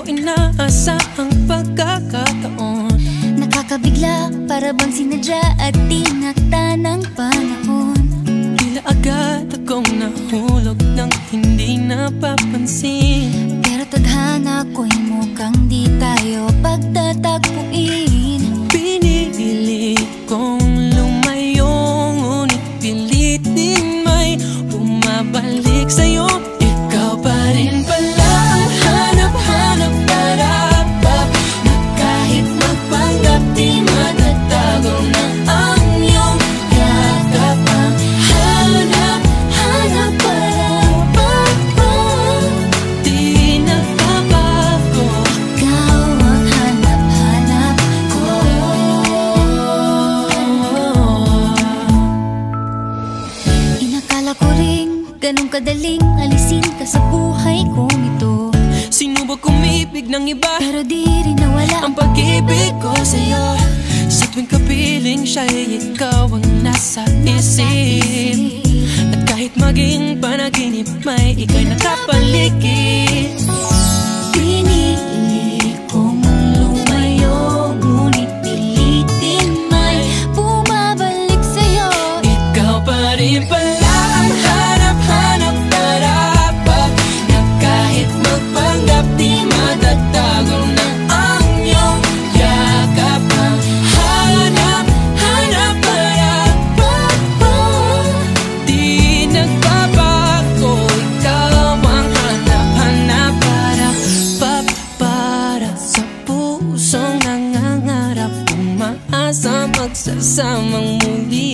Inaasahang pagkakataon, nakakabigla para bang sinadya at tinakda ng panahon. tila agad akong nahulog nang hindi napapansin. Pero tadhana ko'y mukhang di tayo pagtatagpuin. Pinili kong lumayo, ngunit pilit din may bumabalik sa'yo. Ikaw pa rin pala ang hanap-hanap para na kahit magpanggap di matatago na ang iyong yakap. Ang hanap-hanap para di nagbabago. Ikaw ang hanap-hanap ko. Inakala ko ring ganun kadaling alisin ka sa buhay kong ito. Sinubok umibig ng iba, Pero di rin nawala ang pag-ibig ko sa'yo. Sa tuwing kapiling siya'y ikaw ang nasa isip. At kahit maging panaginip, may ika'y nakapaligid. Pinili kong lumayo, ngunit pilitin may bumabalik sa'yo. Ikaw pa rin pala ang hanap-hanap para na kahit magpanggap di matatago na ang iyong yakap. Ang hanap-hanap para di nagbabago. Ikaw ang hanap-hanap para sa pusong nangangarap, umaasa magsasamang muli.